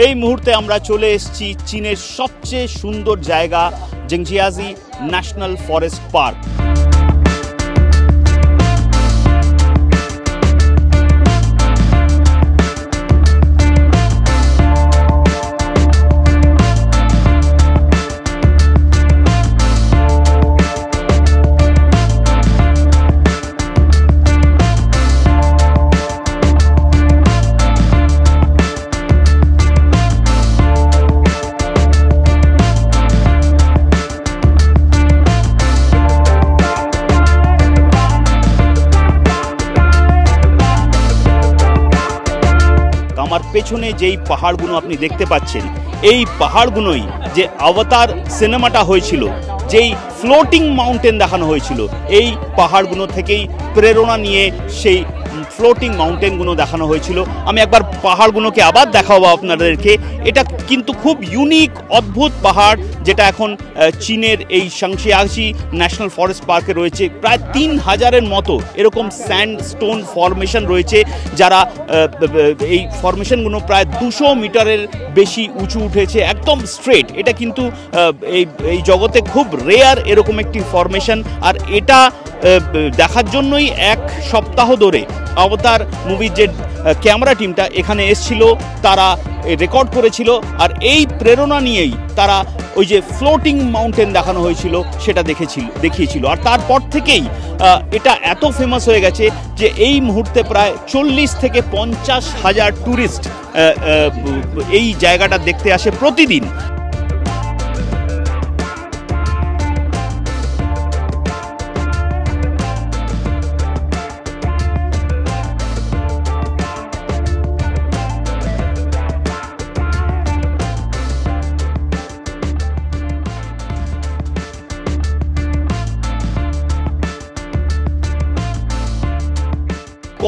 এই মুহূর্তে আমরা চলে এসেছি চীনের সবচেয়ে সুন্দর জায়গা জিংজিয়াজি ন্যাশনাল ফরেস্ট পার্ক। আমার পেছনে যেই পাহাড়গুলো আপনি দেখতে পাচ্ছেন, এই পাহাড়গুলোই যে অবতার সিনেমাটা হয়েছিল, যেই ফ্লোটিং মাউন্টেন দেখানো হয়েছিল, এই পাহাড়গুলো থেকেই প্রেরণা নিয়ে সেই ফ্লোটিং মাউন্টেনগুলো দেখানো হয়েছিল। আমি একবার পাহাড়গুলোকে আবার দেখাবো আপনাদেরকে। এটা কিন্তু খুব ইউনিক অদ্ভুত পাহাড়, যেটা এখন চীনের এই জিংজিয়াজি ন্যাশনাল ফরেস্ট পার্কে রয়েছে। প্রায় 3000-এর মতো এরকম স্যান্ডস্টোন ফরমেশন রয়েছে, যারা এই ফরমেশনগুলো প্রায় 200 মিটারের বেশি উঁচু উঠেছে, একদম স্ট্রেট। এটা কিন্তু এই জগতে খুব রেয়ার এরকম একটি ফরমেশন। আর এটা দেখার জন্যই এক সপ্তাহ ধরে অবতার মুভির যে ক্যামেরা টিমটা এখানে এসেছিল, তারা রেকর্ড করেছিল। আর এই প্রেরণা নিয়েই তারা ওই যে ফ্লোটিং মাউন্টেন দেখানো হয়েছিল সেটা দেখিয়েছিল। আর তারপর থেকেই এটা এত ফেমাস হয়ে গেছে যে এই মুহূর্তে প্রায় 40 থেকে 50 হাজার ট্যুরিস্ট এই জায়গাটা দেখতে আসে প্রতিদিন।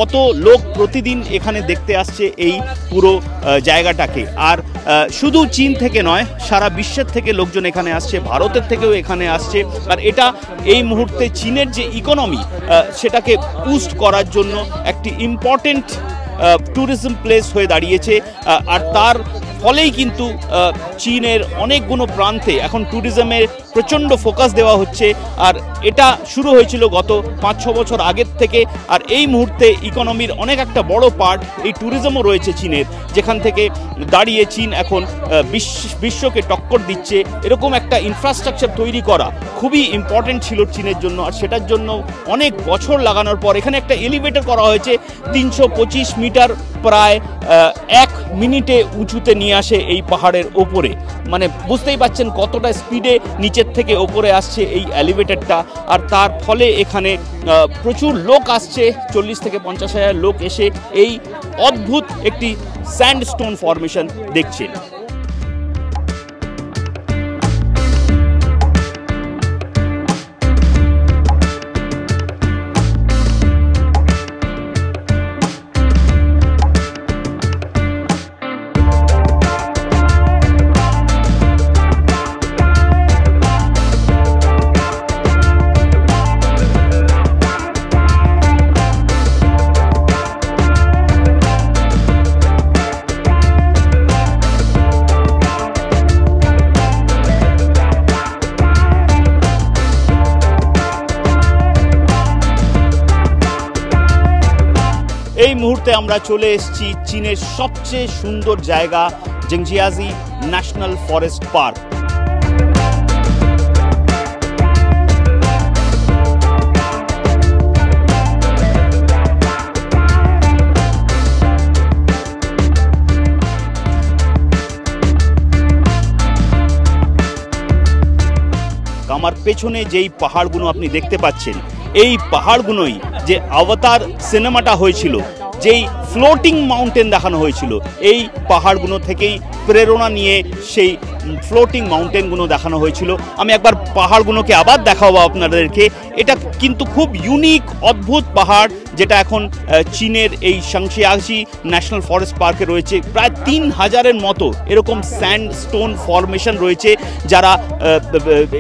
কত লোক প্রতিদিন এখানে দেখতে আসছে এই পুরো জায়গাটাকে। আর শুধু চীন থেকে নয়, সারা বিশ্বের থেকে লোকজন এখানে আসছে, ভারতের থেকেও এখানে আসছে। আর এটা এই মুহূর্তে চীনের যে ইকোনমি, সেটাকে বুস্ট করার জন্য একটি ইম্পর্টেন্ট ট্যুরিজম প্লেস হয়ে দাঁড়িয়েছে। আর তার ফলেই কিন্তু চীনের অনেকগুলো প্রান্তে এখন ট্যুরিজমের প্রচণ্ড ফোকাস দেওয়া হচ্ছে। আর এটা শুরু হয়েছিল গত 5-6 বছর আগের থেকে। আর এই মুহূর্তে ইকোনমির অনেক একটা বড় পার্ট এই ট্যুরিজমও রয়েছে চীনের, যেখান থেকে দাঁড়িয়ে চীন এখন বিশ্বকে টক্কর দিচ্ছে। এরকম একটা ইনফ্রাস্ট্রাকচার তৈরি করা খুবই ইম্পর্টেন্ট ছিল চীনের জন্য। আর সেটার জন্য অনেক বছর লাগানোর পর এখানে একটা এলিভেটর করা হয়েছে 325 মিটার, প্রায় 1 মিনিটে উঁচুতে নিয়ে আসে এই পাহাড়ের ওপরে। মানে বুঝতেই পাচ্ছেন কতটা স্পিডে নিচের থেকে ওপরে আসছে এই এলিভেটরটা। আর তার ফলে এখানে প্রচুর লোক আসছে, 40 থেকে 50 হাজার লোক এসে এই অদ্ভুত একটি স্যান্ডস্টোন ফরমেশন দেখছেন। এই মুহূর্তে আমরা চলে এসেছি চীনের সবচেয়ে সুন্দর জায়গা জিংজিয়াজি ন্যাশনাল ফরেস্ট পার্ক। আমার পেছনে যেই পাহাড়গুলো আপনি দেখতে পাচ্ছেন, এই পাহাড়গুলোই যে অবতার সিনেমাটা হয়েছিল, যেই ফ্লোটিং মাউন্টেন দেখানো হয়েছিল, এই পাহাড়গুলো থেকেই প্রেরণা নিয়ে সেই ফ্লোটিং মাউন্টেনগুলো দেখানো হয়েছিল। আমি একবার পাহাড়গুলোকে আবার দেখাবো আপনাদেরকে। এটা কিন্তু খুব ইউনিক অদ্ভুত পাহাড়, যেটা এখন চীনের এই জিংজিয়াজি ন্যাশনাল ফরেস্ট পার্কে রয়েছে। প্রায় 3000-এর মতো এরকম স্যান্ডস্টোন ফরমেশন রয়েছে, যারা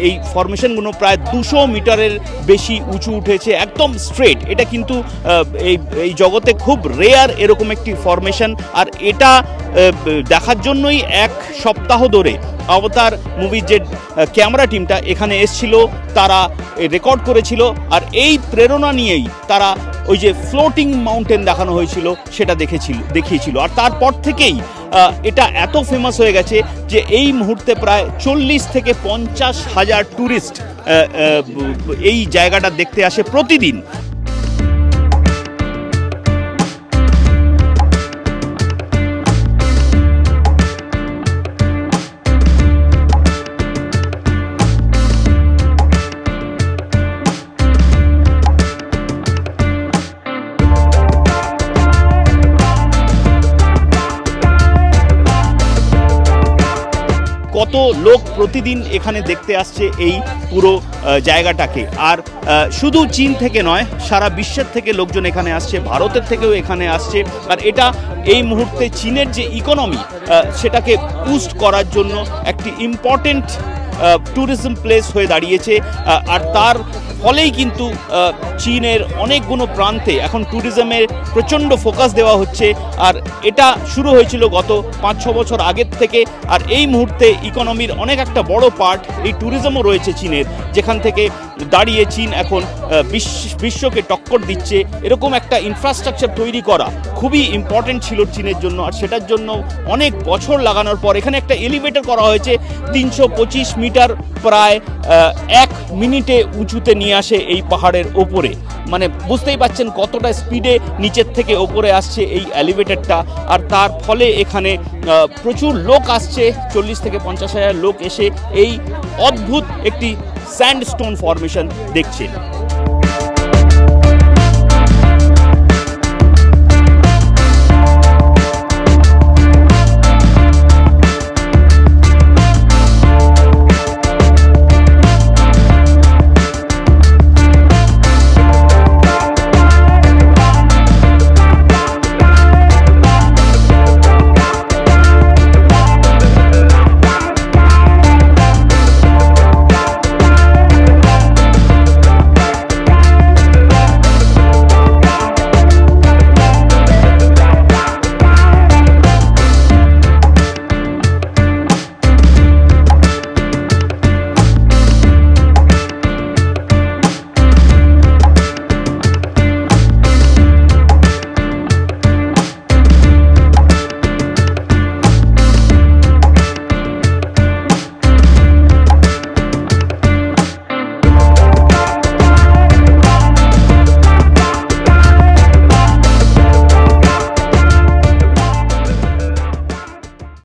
এই ফরমেশনগুলো প্রায় 200 মিটারের বেশি উঁচু উঠেছে, একদম স্ট্রেট। এটা কিন্তু এই জগতে খুব রেয়ার এরকম একটি ফরমেশন। আর এটা দেখার জন্যই এক সপ্তাহ ধরে অবতার মুভির যে ক্যামেরা টিমটা এখানে এসছিল, তারা রেকর্ড করেছিল। আর এই প্রেরণা নিয়েই তারা ওই যে ফ্লোটিং মাউন্টেন দেখানো হয়েছিল সেটা দেখিয়েছিল। আর তারপর থেকেই এটা এত ফেমাস হয়ে গেছে যে এই মুহূর্তে প্রায় 40 থেকে 50 হাজার ট্যুরিস্ট এই জায়গাটা দেখতে আসে প্রতিদিন। কত লোক প্রতিদিন এখানে দেখতে আসছে এই পুরো জায়গাটাকে। আর শুধু চীন থেকে নয়, সারা বিশ্বের থেকে লোকজন এখানে আসছে, ভারতের থেকেও এখানে আসছে। আর এটা এই মুহূর্তে চীনের যে ইকোনমি সেটাকে বুস্ট করার জন্য একটি ইম্পর্টেন্ট ট্যুরিজম প্লেস হয়ে দাঁড়িয়েছে। আর তার ফলেই কিন্তু চীনের অনেকগুলো প্রান্তে এখন ট্যুরিজমের প্রচণ্ড ফোকাস দেওয়া হচ্ছে। আর এটা শুরু হয়েছিল গত 5-6 বছর আগের থেকে। আর এই মুহূর্তে ইকোনমির অনেক একটা বড় পার্ট এই ট্যুরিজমও রয়েছে চীনের, যেখান থেকে দাঁড়িয়ে চীন এখন বিশ্বকে টক্কর দিচ্ছে। এরকম একটা ইনফ্রাস্ট্রাকচার তৈরি করা খুবই ইম্পর্টেন্ট ছিল চীনের জন্য। আর সেটার জন্য অনেক বছর লাগানোর পর এখানে একটা এলিভেটর করা হয়েছে 325 মিটার, প্রায় 1 মিনিটে উঁচুতে নিয়ে আসে এই পাহাড়ের ওপরে। মানে বুঝতেই পাচ্ছেন কতটা স্পিডে নিচের থেকে ওপরে আসছে এই এলিভেটরটা। আর তার ফলে এখানে প্রচুর লোক আসছে, 40 থেকে 50 হাজার লোক এসে এই অদ্ভুত একটি স্যান্ডস্টোন ফরমেশন দেখছে।